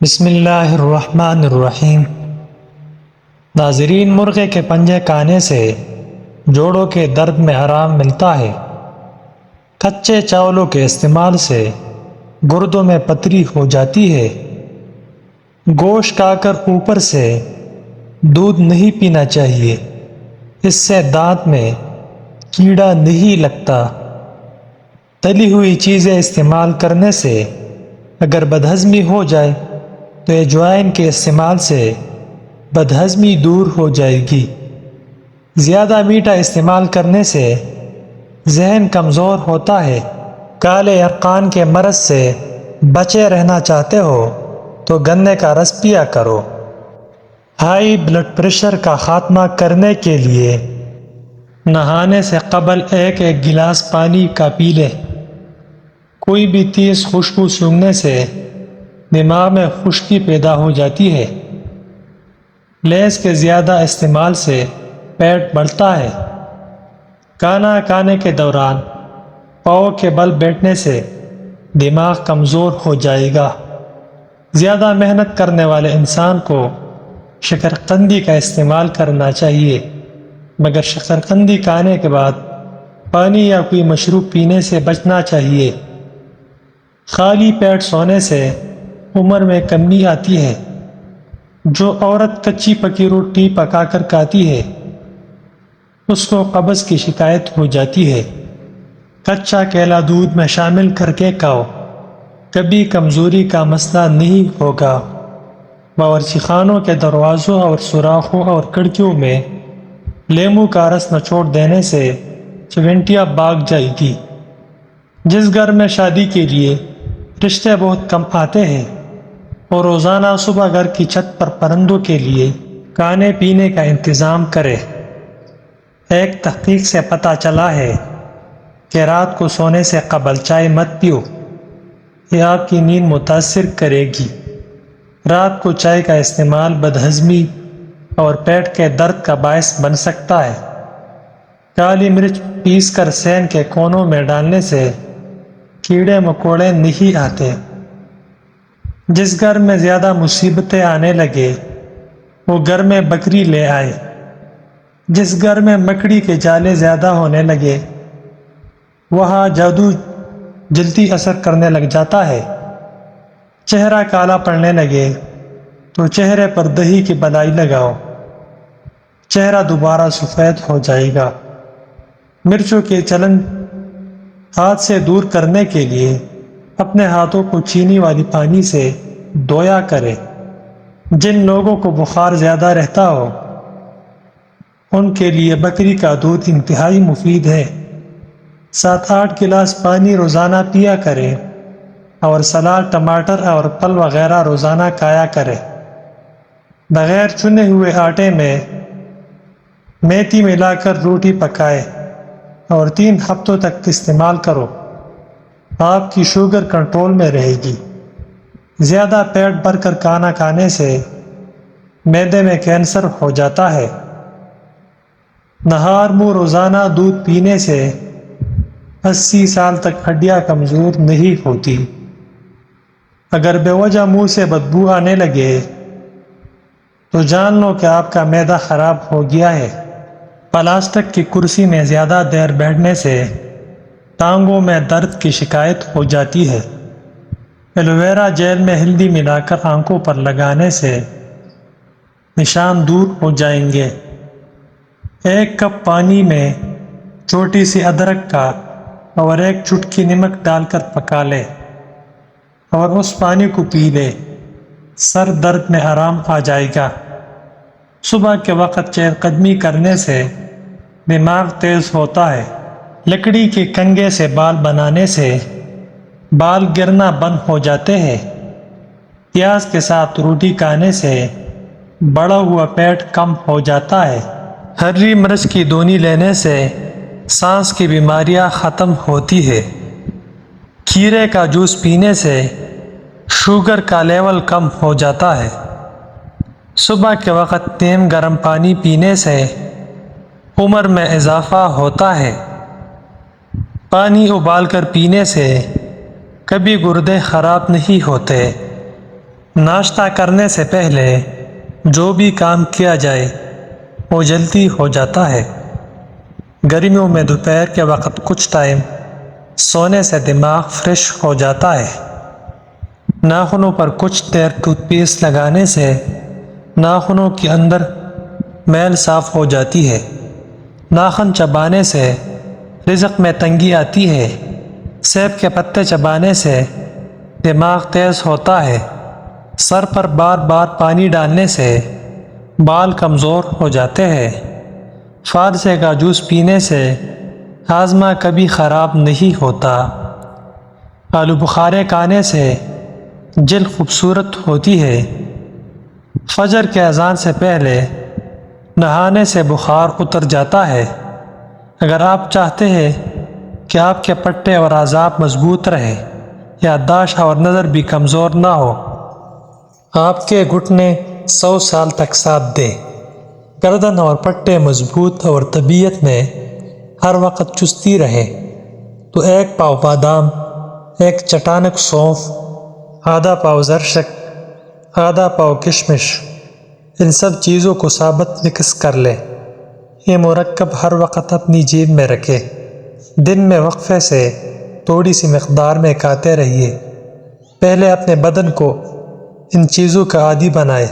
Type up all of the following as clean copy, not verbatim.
بسم اللہ الرحمن الرحیم۔ ناظرین، مرغے کے پنجے کھانے سے جوڑوں کے درد میں آرام ملتا ہے۔ کچے چاولوں کے استعمال سے گردوں میں پتری ہو جاتی ہے۔ گوشت کھا کر اوپر سے دودھ نہیں پینا چاہیے، اس سے دانت میں کیڑا نہیں لگتا۔ تلی ہوئی چیزیں استعمال کرنے سے اگر بدہضمی ہو جائے تو اجوائن کے استعمال سے بدہضمی دور ہو جائے گی۔ زیادہ میٹھا استعمال کرنے سے ذہن کمزور ہوتا ہے۔ کالے یرقان کے مرض سے بچے رہنا چاہتے ہو تو گنے کا رس پیا کرو۔ ہائی بلڈ پریشر کا خاتمہ کرنے کے لیے نہانے سے قبل ایک گلاس پانی کا پی لیں۔ کوئی بھی تیز خوشبو سونگھنے سے دماغ میں خشکی پیدا ہو جاتی ہے۔ لیز کے زیادہ استعمال سے پیٹ بڑھتا ہے۔ کھانا کھانے کے دوران پاؤں کے بل بیٹھنے سے دماغ کمزور ہو جائے گا۔ زیادہ محنت کرنے والے انسان کو شکرقندی کا استعمال کرنا چاہیے، مگر شکرقندی کھانے کے بعد پانی یا کوئی مشروب پینے سے بچنا چاہیے۔ خالی پیٹ سونے سے عمر میں کمی آتی ہے۔ جو عورت کچی پکی روٹی پکا کر کھاتی ہے اس کو قبض کی شکایت ہو جاتی ہے۔ کچا کیلا دودھ میں شامل کر کے کھاؤ، کبھی کمزوری کا مسئلہ نہیں ہوگا۔ باورچی خانوں کے دروازوں اور سوراخوں اور کھڑکیوں میں لیموں کا رس نچوڑ دینے سے چونٹیاں بھاگ جائے گی۔ جس گھر میں شادی کے لیے رشتے بہت کم آتے ہیں اور روزانہ صبح گھر کی چھت پر پرندوں کے لیے کھانے پینے کا انتظام کرے۔ ایک تحقیق سے پتہ چلا ہے کہ رات کو سونے سے قبل چائے مت پیو، یہ آپ کی نیند متاثر کرے گی۔ رات کو چائے کا استعمال بدہضمی اور پیٹ کے درد کا باعث بن سکتا ہے۔ کالی مرچ پیس کر سین کے کونوں میں ڈالنے سے کیڑے مکوڑے نہیں آتے۔ جس گھر میں زیادہ مصیبتیں آنے لگے وہ گھر میں بکری لے آئے۔ جس گھر میں مکڑی کے جالے زیادہ ہونے لگے وہاں جادو جلدی اثر کرنے لگ جاتا ہے۔ چہرہ کالا پڑنے لگے تو چہرے پر دہی کی بلائی لگاؤ، چہرہ دوبارہ سفید ہو جائے گا۔ مرچوں کے چلن ہاتھ سے دور کرنے کے لیے اپنے ہاتھوں کو چینی والی پانی سے دھویا کرے۔ جن لوگوں کو بخار زیادہ رہتا ہو ان کے لیے بکری کا دودھ انتہائی مفید ہے۔ 7-8 گلاس پانی روزانہ پیا کرے اور سلاد، ٹماٹر اور پھل وغیرہ روزانہ کھایا کرے۔ بغیر چنے ہوئے آٹے میں میتھی ملا کر روٹی پکائے اور 3 ہفتوں تک استعمال کرو، آپ کی شوگر کنٹرول میں رہے گی۔ زیادہ پیٹ بھر کر کھانا کھانے سے معدے میں کینسر ہو جاتا ہے۔ نہار منہ روزانہ دودھ پینے سے 80 سال تک ہڈیاں کمزور نہیں ہوتی۔ اگر بے وجہ منہ سے بدبو آنے لگے تو جان لو کہ آپ کا معدہ خراب ہو گیا ہے۔ پلاسٹک کی کرسی میں زیادہ دیر بیٹھنے سے ٹانگوں میں درد کی شکایت ہو جاتی ہے۔ ایلو ویرا جیل میں ہلدی ملا کر آنکھوں پر لگانے سے نشان دور ہو جائیں گے۔ 1 کپ پانی میں چھوٹی سی ادرک کا اور 1 چٹکی نمک ڈال کر پکا لے اور اس پانی کو پی لے، سر درد میں آرام آ جائے گا۔ صبح کے وقت چہل قدمی کرنے سے دماغ تیز ہوتا ہے۔ لکڑی کے کنگھے سے بال بنانے سے بال گرنا بند ہو جاتے ہیں۔ پیاز کے ساتھ روٹی کھانے سے بڑا ہوا پیٹ کم ہو جاتا ہے۔ ہری مرچ کی دونی لینے سے سانس کی بیماریاں ختم ہوتی ہے۔ کھیرے کا جوس پینے سے شوگر کا لیول کم ہو جاتا ہے۔ صبح کے وقت نیم گرم پانی پینے سے عمر میں اضافہ ہوتا ہے۔ پانی ابال کر پینے سے کبھی گردے خراب نہیں ہوتے۔ ناشتہ کرنے سے پہلے جو بھی کام کیا جائے وہ جلدی ہو جاتا ہے۔ گرمیوں میں دوپہر کے وقت کچھ ٹائم سونے سے دماغ فریش ہو جاتا ہے۔ ناخنوں پر کچھ دیر ٹوتھ پیسٹ لگانے سے ناخنوں کے اندر میل صاف ہو جاتی ہے۔ ناخن چبانے سے رزق میں تنگی آتی ہے۔ سیب کے پتے چبانے سے دماغ تیز ہوتا ہے۔ سر پر بار بار پانی ڈالنے سے بال کمزور ہو جاتے ہیں۔ فارسے کا جوس پینے سے ہاضمہ کبھی خراب نہیں ہوتا۔ آلو بخارے کھانے سے جلد خوبصورت ہوتی ہے۔ فجر کے اذان سے پہلے نہانے سے بخار اتر جاتا ہے۔ اگر آپ چاہتے ہیں کہ آپ کے پٹے اور اعصاب مضبوط رہے، یادداشت اور نظر بھی کمزور نہ ہو، آپ کے گھٹنے 100 سال تک ساتھ دیں، گردن اور پٹے مضبوط اور طبیعت میں ہر وقت چستی رہے، تو 1 پاؤ بادام، 1 چٹانک سونف، آدھا پاؤ زرشک، آدھا پاؤ کشمش، ان سب چیزوں کو ثابت مکس کر لیں۔ یہ مرکب ہر وقت اپنی جیب میں رکھے۔ دن میں وقفے سے تھوڑی سی مقدار میں کھاتے رہیے۔ پہلے اپنے بدن کو ان چیزوں کا عادی بنائے،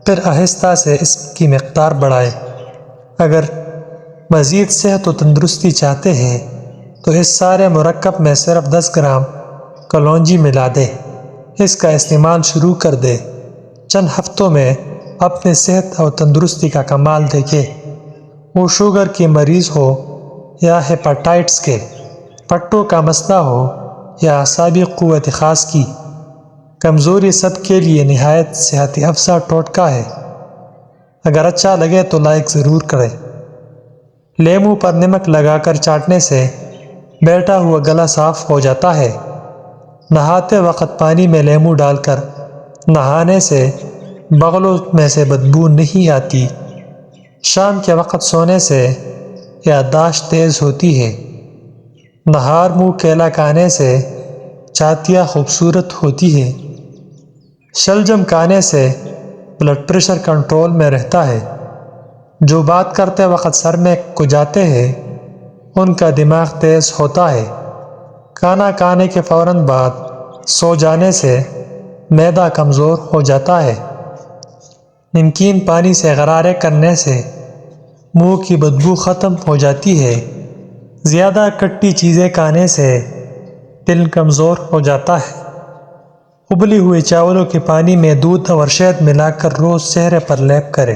پھر آہستہ سے اس کی مقدار بڑھائے۔ اگر مزید صحت و تندرستی چاہتے ہیں تو اس سارے مرکب میں صرف 10 گرام کلونجی ملا دیں۔ اس کا استعمال شروع کر دیں۔ چند ہفتوں میں اپنے صحت اور تندرستی کا کمال دیکھیں۔ وہ شوگر کی مریض ہو یا ہیپاٹائٹس کے، پٹوں کا مسئلہ ہو یا اعصابی قوت خاص کی، کمزوری سب کے لیے نہایت صحت افزا ٹوٹکا ہے۔ اگر اچھا لگے تو لائک ضرور کریں۔ لیموں پر نمک لگا کر چاٹنے سے بیٹھا ہوا گلا صاف ہو جاتا ہے۔ نہاتے وقت پانی میں لیموں ڈال کر نہانے سے بغلوں میں سے بدبو نہیں آتی۔ شام کے وقت سونے سے یادداشت تیز ہوتی ہے۔ نہار منہ کیلا کھانے سے چھاتیاں خوبصورت ہوتی ہے۔ شلجم کھانے سے بلڈ پریشر کنٹرول میں رہتا ہے۔ جو بات کرتے وقت سر میں کھجاتے ہیں ان کا دماغ تیز ہوتا ہے۔ کھانا کھانے کے فوراً بعد سو جانے سے معدہ کمزور ہو جاتا ہے۔ نمکین پانی سے غرارے کرنے سے منہ کی بدبو ختم ہو جاتی ہے۔ زیادہ کھٹی چیزیں کھانے سے دل کمزور ہو جاتا ہے۔ ابلی ہوئے چاولوں کے پانی میں دودھ اور شہد ملا کر روز چہرے پر لیپ کریں۔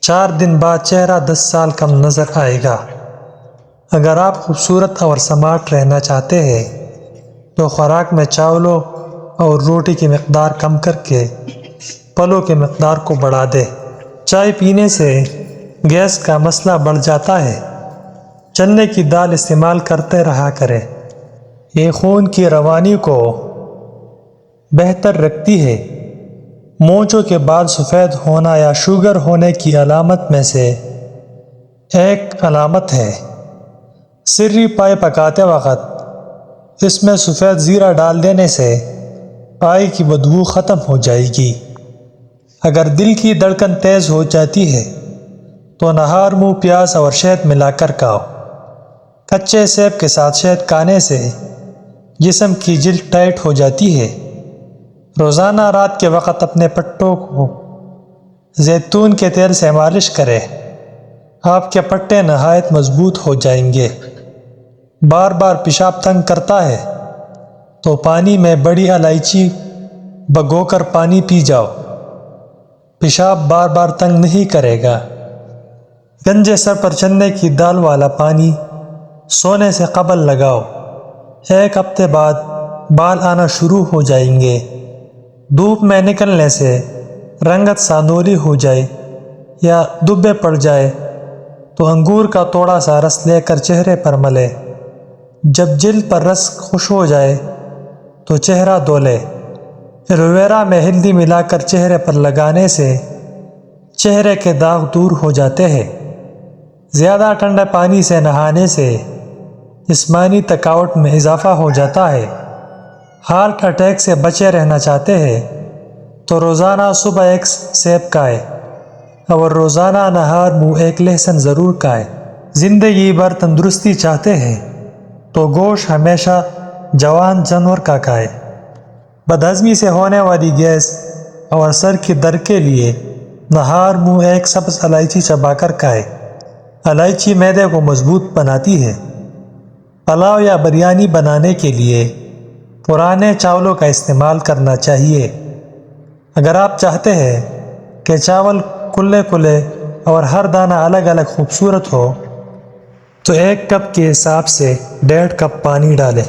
4 دن بعد چہرہ 10 سال کم نظر آئے گا۔ اگر آپ خوبصورت اور سمارٹ رہنا چاہتے ہیں تو خوراک میں چاولوں اور روٹی کی مقدار کم کر کے پھلوں کی مقدار کو بڑھا دیں۔ چائے پینے سے گیس کا مسئلہ بڑھ جاتا ہے۔ چنے کی دال استعمال کرتے رہا کریں۔ یہ خون کی روانی کو بہتر رکھتی ہے۔ مونچھوں کے بال سفید ہونا یا شوگر ہونے کی علامت میں سے ایک علامت ہے۔ سری پائے پکاتے وقت اس میں سفید زیرہ ڈال دینے سے پائے کی بدبو ختم ہو جائے گی۔ اگر دل کی دھڑکن تیز ہو جاتی ہے تو نہار منہ پیاز اور شہد ملا کر کھاؤ۔ کچے سیب کے ساتھ شہد کھانے سے جسم کی جلد ٹائٹ ہو جاتی ہے۔ روزانہ رات کے وقت اپنے پٹوں کو زیتون کے تیل سے مالش کریں۔ آپ کے پٹے نہایت مضبوط ہو جائیں گے۔ بار بار پیشاب تنگ کرتا ہے تو پانی میں بڑی الائچی بھگو کر پانی پی جاؤ۔ پیشاب بار بار تنگ نہیں کرے گا۔ گنجے سر پر چنے کی دال والا پانی سونے سے قبل لگاؤ۔ 1 ہفتے بعد بال آنا شروع ہو جائیں گے۔ دھوپ میں نکلنے سے رنگت سانولی ہو جائے یا دبے پڑ جائے تو انگور کا تھوڑا سا رس لے کر چہرے پر ملے۔ جب جلد پر رس خوش ہو جائے تو چہرہ دھولے۔ ایلوویرا میں ہلدی ملا کر چہرے پر لگانے سے چہرے کے داغ دور ہو جاتے ہیں۔ زیادہ ٹھنڈے پانی سے نہانے سے جسمانی تھکاوٹ میں اضافہ ہو جاتا ہے۔ ہارٹ اٹیک سے بچے رہنا چاہتے ہیں تو روزانہ صبح ایک سیب کھائے اور روزانہ نہار منہ ایک لہسن ضرور کھائے۔ زندگی بھر تندرستی چاہتے ہیں تو گوشت ہمیشہ جوان جانور کا کھائے۔ بدہضمی سے ہونے والی گیس اور سر کی درد کے لیے نہار منہ ایک سبز الائچی چبا کر کھائے۔ الائچی معدے کو مضبوط بناتی ہے۔ پلاؤ یا بریانی بنانے کے لیے پرانے چاولوں کا استعمال کرنا چاہیے۔ اگر آپ چاہتے ہیں کہ چاول کھلے کھلے اور ہر دانہ الگ الگ خوبصورت ہو تو 1 کپ کے حساب سے 1.5 کپ پانی ڈالیں۔